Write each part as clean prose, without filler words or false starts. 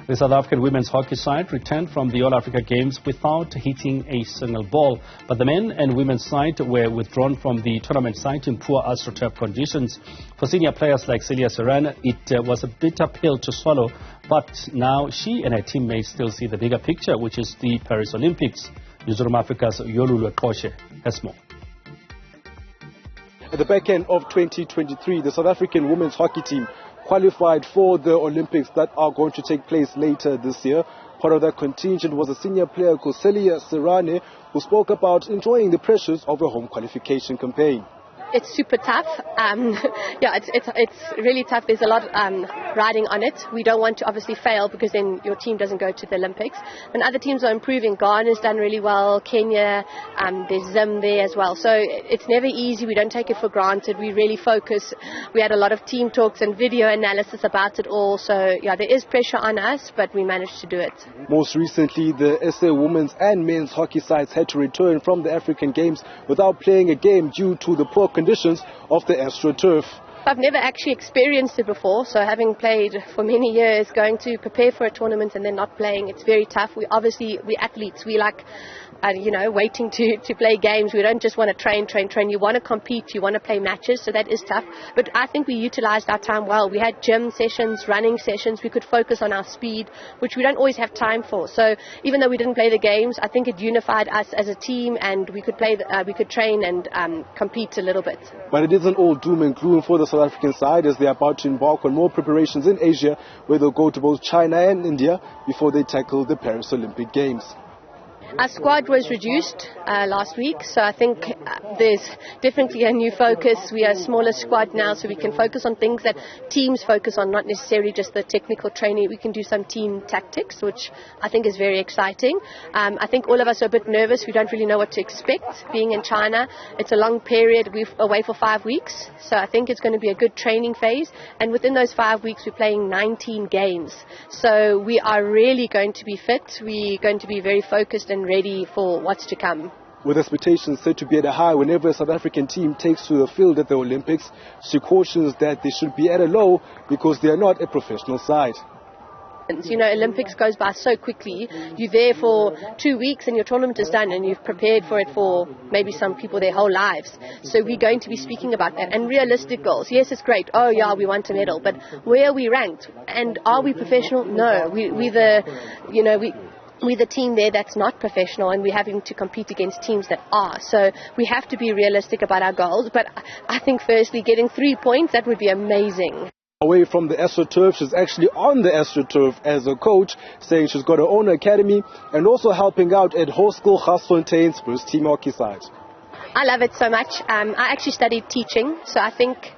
The South African women's hockey side returned from the All Africa Games without hitting a single ball. But the men and women's side were withdrawn from the tournament site in poor Astro conditions. For senior players like Celia Seerane, it was a bitter pill to swallow. But now she and her teammates still see the bigger picture, which is the Paris Olympics. Newzroom Afrika's Yolulwe Qoshe has more. At the back end of 2023, the South African women's hockey team qualified for the Olympics that are going to take place later this year. Part of that contingent was a senior player called Celia Seerane, who spoke about enjoying the pressures of a home qualification campaign. It's super tough. Yeah, it's really tough. There's a lot riding on it. We don't want to obviously fail because then your team doesn't go to the Olympics. When other teams are improving, Ghana's done really well, Kenya, there's Zim there as well. So it's never easy. We don't take it for granted. We really focus. We had a lot of team talks and video analysis about it all. So yeah, there is pressure on us, but we managed to do it. Most recently, the SA women's and men's hockey sides had to return from the African Games without playing a game due to the poor conditions of the Astro turf. I've never actually experienced it before, so having played for many years, going to prepare for a tournament and then not playing, it's very tough. We're athletes. We like, waiting to play games. We don't just want to train. You want to compete. You want to play matches, so that is tough. But I think we utilized our time well. We had gym sessions, running sessions. We could focus on our speed, which we don't always have time for. So even though we didn't play the games, I think it unified us as a team, and we could train and compete a little bit. But it isn't all doom and gloom for the South African side, as they're about to embark on more preparations in Asia, where they'll go to both China and India before they tackle the Paris Olympic Games. Our squad was reduced last week, so I think there's definitely a new focus. We are a smaller squad now, so we can focus on things that teams focus on, not necessarily just the technical training. We can do some team tactics, which I think is very exciting. I think all of us are a bit nervous. We don't really know what to expect being in China. It's a long period. We're away for 5 weeks, so I think it's going to be a good training phase. And within those 5 weeks, we're playing 19 games. So we are really going to be fit. We're going to be very focused and ready for what's to come. With expectations set to be at a high whenever a South African team takes to the field at the Olympics, she cautions that they should be at a low because they are not a professional side. Olympics goes by so quickly. You're there for 2 weeks and your tournament is done, and you've prepared for it for maybe some people their whole lives. So we're going to be speaking about that. And realistic goals. Yes, it's great. Oh yeah, we want a medal. But where are we ranked? And are we professional? No. We're the team there that's not professional, and we're having to compete against teams that are. So we have to be realistic about our goals. But I think firstly, getting 3 points, that would be amazing. Away from the Astro turf, she's actually on the Astro turf as a coach, saying she's got her own academy and also helping out at Hoërskool Gasfontein's first team hockey side. I love it so much. I actually studied teaching, so I think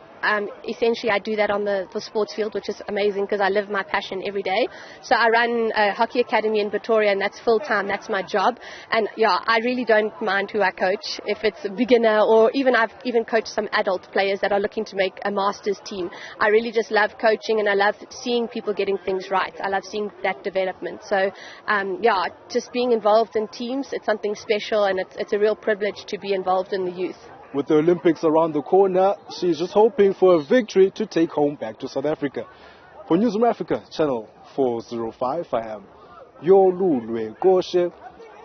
essentially I do that on the sports field, which is amazing because I live my passion every day. So I run a hockey academy in Pretoria, and that's full time. That's my job. And yeah, I really don't mind who I coach. If it's a beginner, or I've even coached some adult players that are looking to make a masters team. I really just love coaching, and I love seeing people getting things right. I love seeing that development. So just being involved in teams, it's something special, and it's a real privilege to be involved in the youth. With the Olympics around the corner, she's just hoping for a victory to take home back to South Africa. For Newzroom Afrika, channel 405, I am Yolulwe Qoshe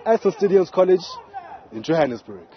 at St. Stadium's College in Johannesburg.